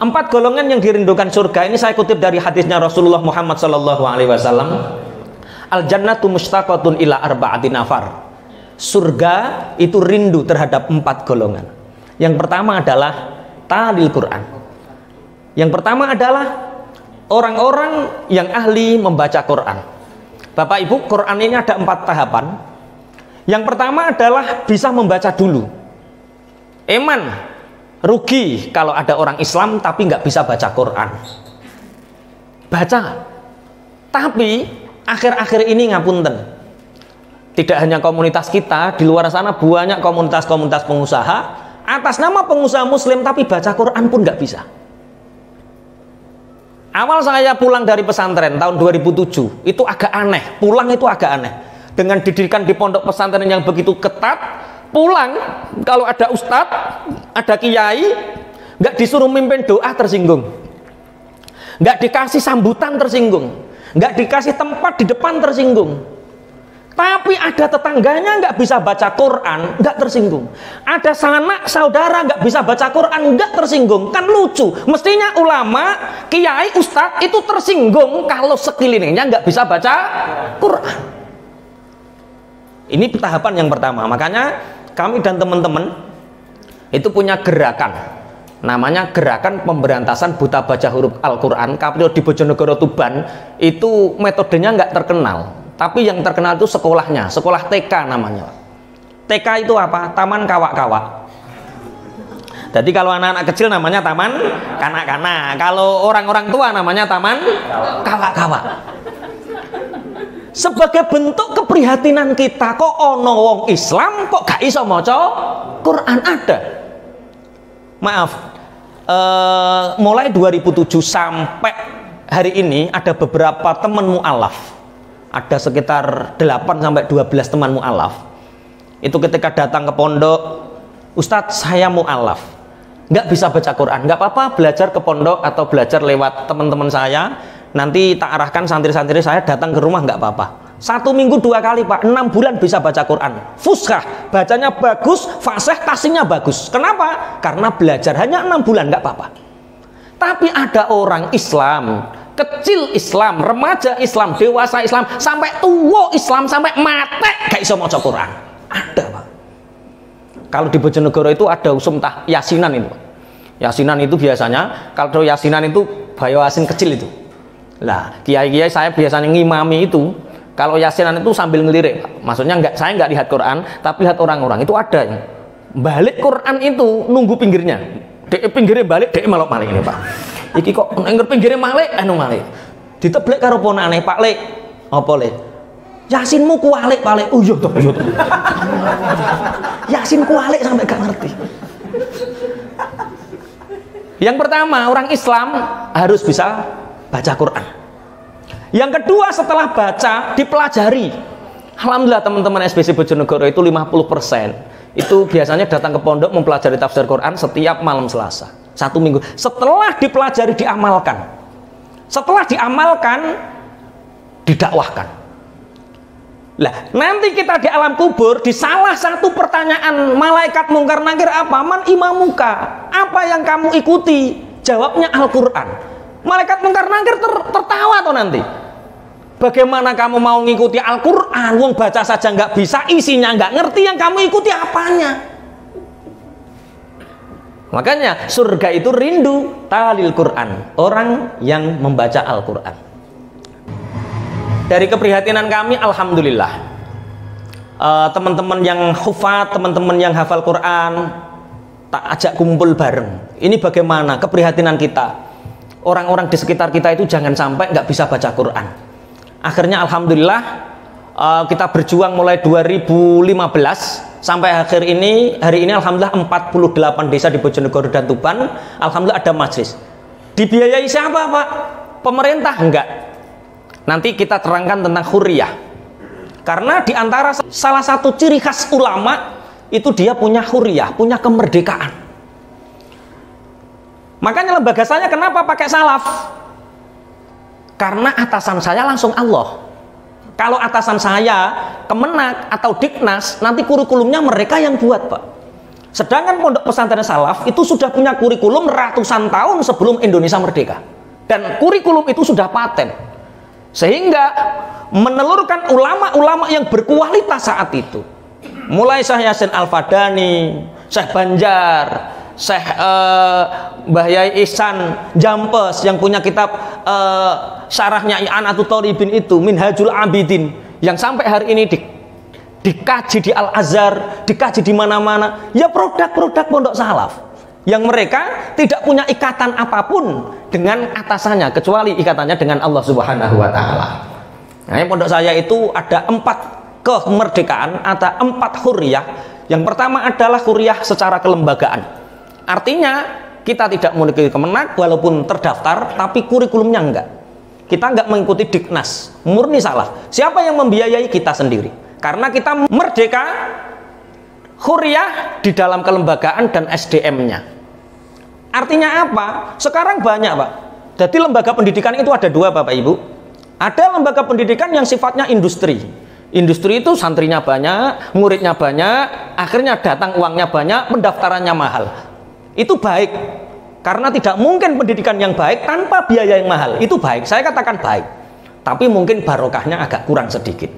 4 golongan yang dirindukan surga ini saya kutip dari hadisnya Rasulullah Muhammad sallallahu alaihi wasallam. Al jannatu mustaqatun ila arba'ati nafar. Surga itu rindu terhadap 4 golongan. Yang pertama adalah talil Quran. Yang pertama adalah orang-orang yang ahli membaca Quran. Bapak Ibu, Quran ini ada 4 tahapan. Yang pertama adalah bisa membaca dulu. Eman, rugi kalau ada orang Islam tapi nggak bisa baca Quran. Baca, tapi akhir-akhir ini ngapunten, tidak hanya komunitas kita, di luar sana banyak komunitas-komunitas pengusaha atas nama pengusaha muslim tapi baca Quran pun nggak bisa. Awal saya pulang dari pesantren tahun 2007 itu agak aneh, pulang itu agak aneh dengan didikan di pondok pesantren yang begitu ketat. Pulang kalau ada ustadz, ada kiai, nggak disuruh mimpin doa tersinggung, nggak dikasih sambutan tersinggung, nggak dikasih tempat di depan tersinggung. Tapi ada tetangganya nggak bisa baca Quran, nggak tersinggung. Ada sanak saudara nggak bisa baca Quran, nggak tersinggung. Kan lucu. Mestinya ulama, kiai, ustadz itu tersinggung kalau sekelilingnya nggak bisa baca Quran. Ini tahapan yang pertama. Makanya kami dan teman-teman itu punya gerakan, namanya Gerakan Pemberantasan Buta Baca Huruf Al-Quran. Kalau di Bojonegoro Tuban itu metodenya nggak terkenal, tapi yang terkenal itu sekolahnya, sekolah TK namanya. TK itu apa? Taman Kawak-Kawak. Jadi kalau anak-anak kecil namanya Taman Kanak-Kanak, kalau orang-orang tua namanya Taman Kawak-Kawak. Sebagai bentuk keprihatinan kita, kok ono wong Islam kok gak iso maca Quran ada. Maaf, mulai 2007 sampai hari ini ada beberapa teman mu'alaf. Ada sekitar 8 sampai 12 teman mu'alaf. Itu ketika datang ke pondok, Ustadz saya mu'alaf, nggak bisa baca Quran, nggak apa-apa, belajar ke pondok atau belajar lewat teman-teman saya. Nanti tak arahkan santri-santri saya datang ke rumah, nggak apa-apa. 1 minggu 2 kali Pak, 6 bulan bisa baca Quran. Fushah, bacanya bagus, fasih, tasingnya bagus. Kenapa? Karena belajar hanya 6 bulan, nggak apa-apa. Tapi ada orang Islam, kecil Islam, remaja Islam, dewasa Islam, sampai tua Islam, sampai mati gak iso maca Quran. Ada Pak. Kalau di Bojonegoro itu ada usum yasinan itu. Yasinan itu biasanya, kalau yasinan itu bayo asin kecil itu. Lah, kiai-kiai saya biasanya ngimami itu, kalau yasinan itu sambil ngelirik, Pak. Maksudnya saya nggak lihat Quran, tapi lihat orang-orang. Itu ada yang balik Quran itu nunggu pinggirnya. Dek pinggirnya balik, dek melok malik ini Pak. Iki kok nengger pinggirnya malik, malik. Diteblek karo ponakane, Pak Lek. Apa Le? Yasinmu kualik, Pak Lek. Oh iya toh, iya toh. Yasin kualik sampai gak ngerti. Yang pertama, orang Islam harus bisa baca Quran. Yang kedua, setelah baca dipelajari. Alhamdulillah teman-teman SBC Bojonegoro itu 50% itu biasanya datang ke pondok mempelajari tafsir Quran setiap malam Selasa 1 minggu. Setelah dipelajari diamalkan. Setelah diamalkan didakwahkan. Lah, nanti kita di alam kubur di salah satu pertanyaan malaikat mungkar nakir apa? Man imamuka? Apa yang kamu ikuti? Jawabnya Al-Qur'an. Malaikat mungkar nakir tertawa tuh nanti. Bagaimana kamu mau ngikuti Al-Quran? Wong baca saja nggak bisa, isinya nggak ngerti, yang kamu ikuti apanya? Makanya surga itu rindu talil Quran, orang yang membaca Al-Quran. Dari keprihatinan kami, alhamdulillah, teman-teman yang hufat, teman-teman yang hafal Quran, tak ajak kumpul bareng. Ini bagaimana keprihatinan kita? Orang-orang di sekitar kita itu jangan sampai nggak bisa baca Quran. Akhirnya alhamdulillah kita berjuang mulai 2015 sampai hari ini alhamdulillah 48 desa di Bojonegoro dan Tuban alhamdulillah ada majlis. Dibiayai siapa Pak? Pemerintah? Enggak. Nanti kita terangkan tentang huriyah. Karena di antara salah satu ciri khas ulama itu dia punya huriyah, punya kemerdekaan. Makanya lembaga saya kenapa pakai salaf? Karena atasan saya langsung Allah. Kalau atasan saya Kemenak atau Diknas, nanti kurikulumnya mereka yang buat Pak. Sedangkan pondok pesantren salaf itu sudah punya kurikulum ratusan tahun sebelum Indonesia merdeka. Dan kurikulum itu sudah paten. Sehingga menelurkan ulama-ulama yang berkualitas saat itu. Mulai Syekh Yasin Al-Fadani, Syekh Banjar, Syekh Mbah Yai Ihsan Jampes yang punya kitab syarahnya I'anatul Thalibin itu, Minhajul Abidin, yang sampai hari ini dikaji di Al-Azhar, dikaji di mana-mana, ya produk-produk pondok salaf yang mereka tidak punya ikatan apapun dengan atasannya kecuali ikatannya dengan Allah Subhanahu wa taala. Nah, pondok saya itu ada 4 kemerdekaan, ada 4 hurriyah. Yang pertama adalah hurriyah secara kelembagaan. Artinya kita tidak memiliki kemenang walaupun terdaftar, tapi kurikulumnya enggak. Kita enggak mengikuti Diknas, murni salah. Siapa yang membiayai? Kita sendiri. Karena kita merdeka hurriyah di dalam kelembagaan dan SDM-nya. Artinya apa? Sekarang banyak, Pak. Jadi lembaga pendidikan itu ada 2, Bapak Ibu. Ada lembaga pendidikan yang sifatnya industri. Industri itu santrinya banyak, muridnya banyak, akhirnya datang uangnya banyak, pendaftarannya mahal. Itu baik. Karena tidak mungkin pendidikan yang baik tanpa biaya yang mahal. Itu baik, saya katakan baik. Tapi mungkin barokahnya agak kurang sedikit.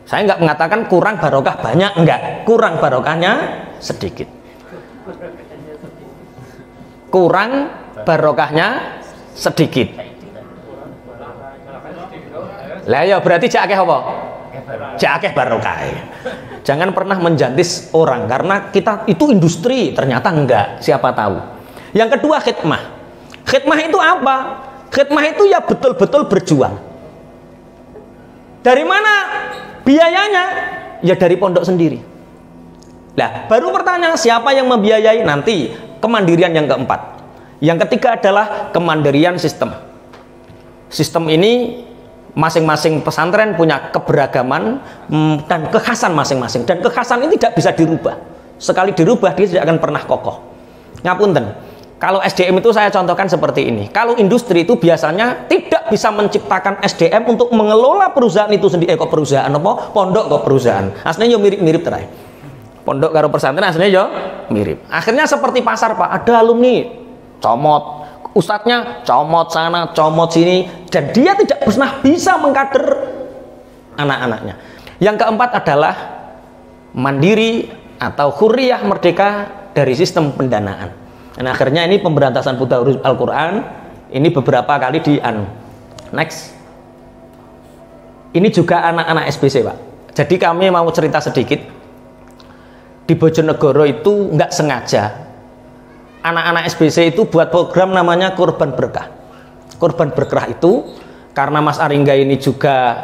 Saya nggak mengatakan kurang barokah banyak, enggak. Kurang barokahnya sedikit. Kurang barokahnya sedikit. Lah ya berarti jak akeh apa? Jak akeh barokah. Jangan pernah menjantis orang karena kita itu industri, ternyata enggak, siapa tahu. Yang kedua khidmah. Khidmah itu apa? Khidmah itu ya betul-betul berjuang. Dari mana biayanya? Ya dari pondok sendiri. Nah, baru pertanyaan siapa yang membiayai? Nanti kemandirian yang keempat. Yang ketiga adalah kemandirian sistem. Sistem ini masing-masing pesantren punya keberagaman dan kekhasan masing-masing. Dan kekhasan ini tidak bisa dirubah. Sekali dirubah dia tidak akan pernah kokoh. Ngapunten. Kalau SDM itu saya contohkan seperti ini. Kalau industri itu biasanya tidak bisa menciptakan SDM untuk mengelola perusahaan itu sendiri. Kok perusahaan apa? Pondok kok perusahaan. Aslinya yo mirip-mirip terakhir. Pondok karo pesantren aslinya yo mirip. Akhirnya seperti pasar, Pak. Ada alumni comot, ustadznya comot sana, comot sini, dan dia tidak pernah bisa mengkader anak-anaknya. Yang keempat adalah mandiri atau hurriyah merdeka dari sistem pendanaan. Dan akhirnya ini pemberantasan buta huruf Al-Quran ini beberapa kali di next. Ini juga anak-anak SBC, Pak. Jadi kami mau cerita sedikit. Di Bojonegoro itu nggak sengaja anak-anak SBC itu buat program namanya Kurban Berkah. Kurban Berkah itu karena Mas Aringga ini juga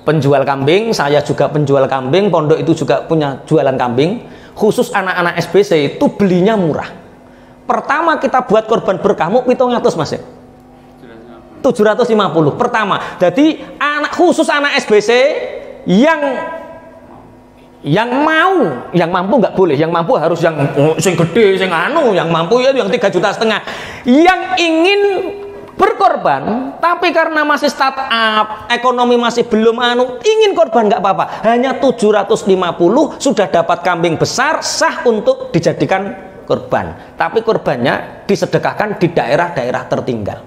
penjual kambing, saya juga penjual kambing, pondok itu juga punya jualan kambing. Khusus anak-anak SBC itu belinya murah. Pertama kita buat Kurban Berkah mu 700, Mas ya. 750 pertama. Jadi khusus anak SBC yang mampu nggak boleh, yang mampu harus yang sing gede, sing yang mampu ya yang 3,5 juta. Yang ingin berkorban tapi karena masih startup, ekonomi masih belum ingin korban nggak apa-apa, hanya 750 sudah dapat kambing besar, sah untuk dijadikan korban. Tapi korbannya disedekahkan di daerah-daerah tertinggal.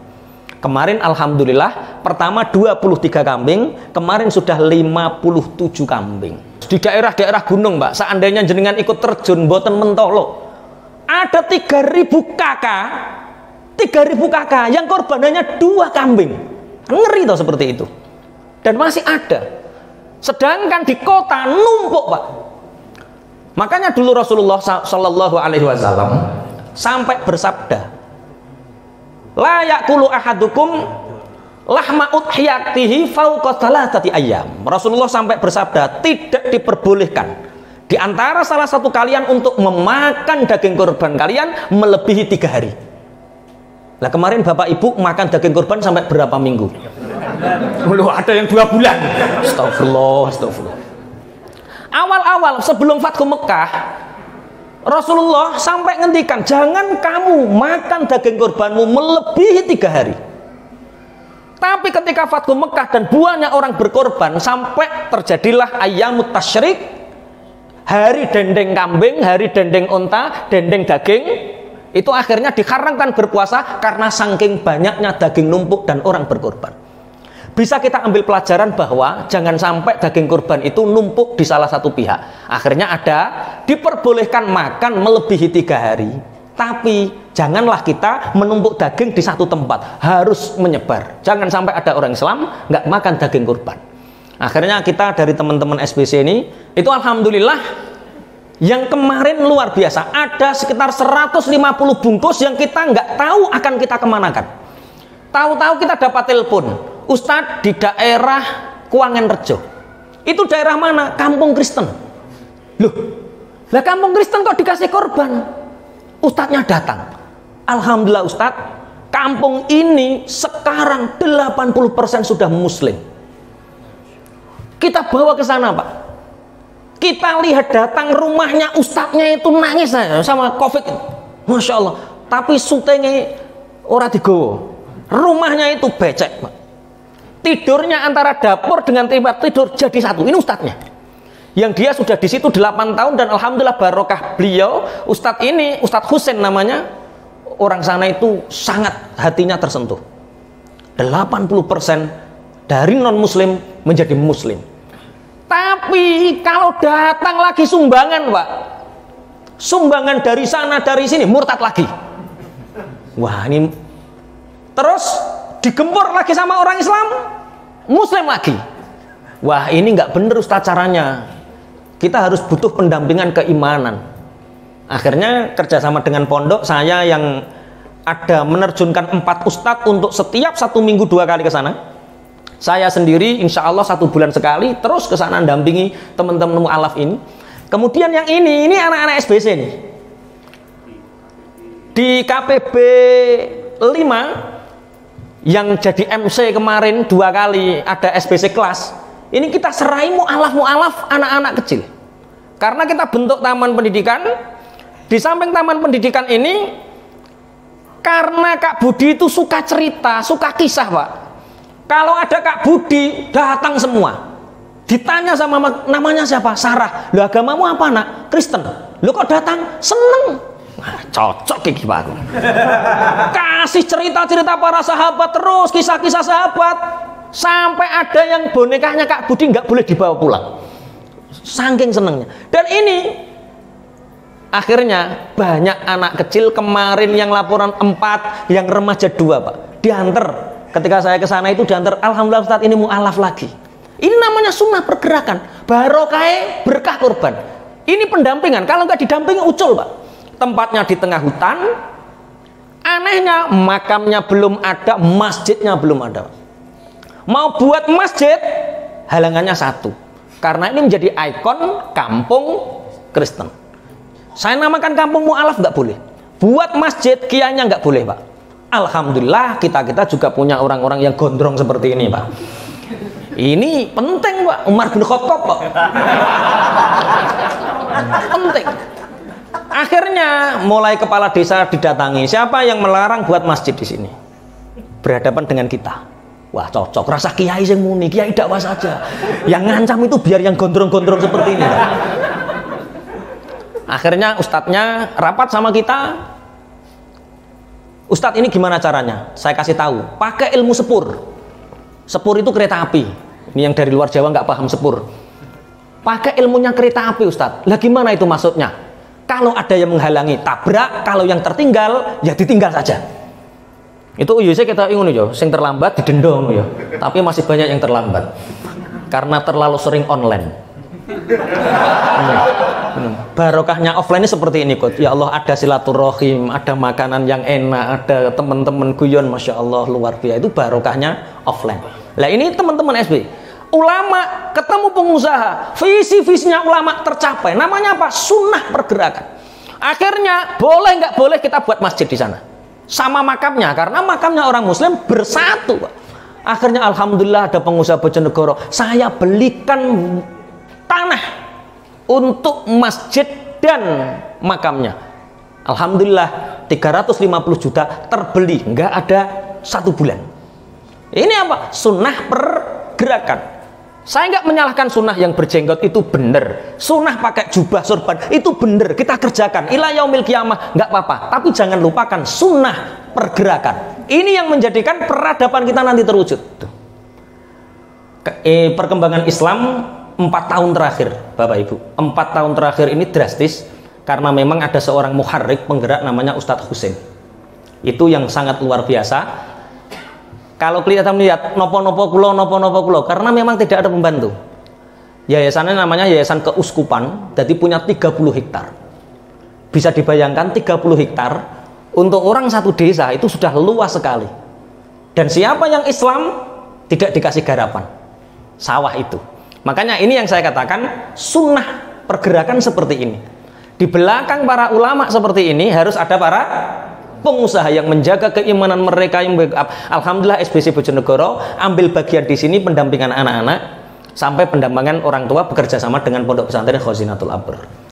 Kemarin alhamdulillah pertama 23 kambing, kemarin sudah 57 kambing. Di daerah-daerah gunung, Mbak, seandainya jenengan ikut terjun boten mentolo, ada 3.000 kakak 3.000 kakak yang korbanannya 2 kambing. Ngeri toh seperti itu. Dan masih ada. Sedangkan di kota numpuk, Pak. Makanya dulu Rasulullah Shallallahu Alaihi Wasallam sampai bersabda, la yaqulu ahadukum lahma udhiyatihi fauqa thalathati ayyam. Rasulullah sampai bersabda, tidak diperbolehkan di antara salah satu kalian untuk memakan daging kurban kalian melebihi 3 hari. Nah kemarin Bapak Ibu makan daging kurban sampai berapa minggu? Belum ada yang 2 bulan. Astagfirullah. Awal-awal sebelum Fathu Mekah, Rasulullah sampai ngendikan, jangan kamu makan daging kurbanmu melebihi 3 hari. Tapi ketika Fathu Mekah dan banyak orang berkorban, sampai terjadilah ayyamut tasyrik, hari dendeng kambing, hari dendeng unta, dendeng daging, itu akhirnya diharamkan berpuasa karena saking banyaknya daging numpuk dan orang berkorban. Bisa kita ambil pelajaran bahwa jangan sampai daging kurban itu numpuk di salah satu pihak. Akhirnya ada diperbolehkan makan melebihi 3 hari. Tapi janganlah kita menumpuk daging di satu tempat, harus menyebar. Jangan sampai ada orang Islam nggak makan daging kurban. Akhirnya kita dari teman-teman SBC ini, itu alhamdulillah yang kemarin luar biasa. Ada sekitar 150 bungkus yang kita nggak tahu akan kita kemanakan. Tahu-tahu kita dapat telepon, Ustadz di daerah Kuangan Rejo. Itu daerah mana? Kampung Kristen. Loh, lah kampung Kristen kok dikasih korban? Ustadznya datang. Alhamdulillah Ustadz, kampung ini sekarang 80% sudah muslim. Kita bawa ke sana Pak. Kita lihat datang rumahnya ustadznya itu nangis sama COVID. Masya Allah. Tapi syutingnya ora digowo. Rumahnya itu becek Pak. Tidurnya antara dapur dengan tempat tidur jadi satu. Ini ustadznya. Yang dia sudah di situ 8 tahun dan alhamdulillah barokah beliau. Ustadz ini, Ustadz Husain namanya. Orang sana itu sangat hatinya tersentuh. 80% dari non muslim menjadi muslim. Tapi kalau datang lagi sumbangan Pak, sumbangan dari sana dari sini murtad lagi. Wah ini terus digempur lagi sama orang Islam, muslim lagi. Wah ini nggak bener Ustaz caranya. Kita harus butuh pendampingan keimanan. Akhirnya kerjasama dengan pondok, saya yang ada menerjunkan 4 ustadz untuk setiap 1 minggu 2 kali ke sana. Saya sendiri insya Allah 1 bulan sekali terus ke sana dampingi teman-teman mu'alaf ini. Kemudian yang ini anak-anak SBC nih. Di KPB 5 yang jadi MC kemarin 2 kali ada SBC kelas. Ini kita serai mu'alaf anak-anak kecil. Karena kita bentuk taman pendidikan. Di samping taman pendidikan ini, karena Kak Budi itu suka cerita, suka kisah Pak. Kalau ada Kak Budi, datang semua. Ditanya sama namanya siapa? Sarah. Lu agamamu apa nak? Kristen. Lu kok datang? Seneng. Nah, cocok kayak Pak aku. Kasih cerita-cerita para sahabat terus, kisah-kisah sahabat. Sampai ada yang bonekanya Kak Budi nggak boleh dibawa pulang. Saking senengnya. Dan ini akhirnya banyak anak kecil kemarin yang laporan 4, yang remaja 2 Pak. Diantar. Ketika saya ke sana itu diantar, alhamdulillah Ustaz ini mu'alaf lagi. Ini namanya sunnah pergerakan. Barokah berkah korban. Ini pendampingan. Kalau nggak didampingi ucul Pak. Tempatnya di tengah hutan. Anehnya makamnya belum ada, masjidnya belum ada. Mau buat masjid, halangannya 1. Karena ini menjadi ikon kampung Kristen. Saya namakan kampung mu'alaf nggak boleh. Buat masjid kiainya nggak boleh Pak. Alhamdulillah kita juga punya orang-orang yang gondrong seperti ini Pak. Ini penting Pak. Umar bin Khattab Pak. Penting. Akhirnya mulai kepala desa didatangi. Siapa yang melarang buat masjid di sini? Berhadapan dengan kita. Wah cocok. Rasa kiai yang muni, kiai dakwah saja. Yang ngancam itu biar yang gondrong-gondrong seperti ini Pak. Akhirnya ustadznya rapat sama kita. Ustadz ini gimana caranya? Saya kasih tahu. Pakai ilmu sepur. Sepur itu kereta api. Ini yang dari luar Jawa nggak paham sepur. Pakai ilmunya kereta api Ustadz. Lah gimana itu maksudnya? Kalau ada yang menghalangi tabrak. Kalau yang tertinggal ya ditinggal saja. Itu saya kita ingun ya. Yang terlambat didendong ya. Tapi masih banyak yang terlambat. Karena terlalu sering online. Barokahnya offline ini seperti ini kok. Ya Allah ada silaturahim, ada makanan yang enak, ada teman-teman guyon, masya Allah luar biasa. Itu barokahnya offline. Lah ini teman-teman SB, ulama ketemu pengusaha, visi-visinya ulama tercapai. Namanya apa? Sunnah pergerakan. Akhirnya boleh nggak boleh kita buat masjid di sana, sama makamnya, karena makamnya orang Muslim bersatu. Akhirnya alhamdulillah ada pengusaha Bojonegoro, saya belikan tanah untuk masjid dan makamnya. Alhamdulillah 350 juta terbeli, nggak ada 1 bulan. Ini apa? Sunnah pergerakan. Saya nggak menyalahkan sunnah yang berjenggot itu benar. Sunnah pakai jubah sorban itu benar. Kita kerjakan. Ila yaumil qiyamah nggak apa-apa. Tapi jangan lupakan sunnah pergerakan. Ini yang menjadikan peradaban kita nanti terwujud. Perkembangan Islam 4 tahun terakhir, Bapak Ibu. 4 tahun terakhir ini drastis karena memang ada seorang muharrik penggerak namanya Ustadz Husain. Itu yang sangat luar biasa. Kalau kelihatan melihat nopo-nopo kulo, karena memang tidak ada pembantu. Yayasannya namanya Yayasan Keuskupan, jadi punya 30 hektar. Bisa dibayangkan 30 hektar untuk orang satu desa itu sudah luas sekali. Dan siapa yang Islam tidak dikasih garapan, sawah itu. Makanya ini yang saya katakan sunnah pergerakan seperti ini. Di belakang para ulama seperti ini harus ada para pengusaha yang menjaga keimanan mereka, yang backup. Alhamdulillah SBC Bojonegoro ambil bagian di sini pendampingan anak-anak sampai pendampingan orang tua bekerja sama dengan Pondok Pesantren Khazinatul Abrar.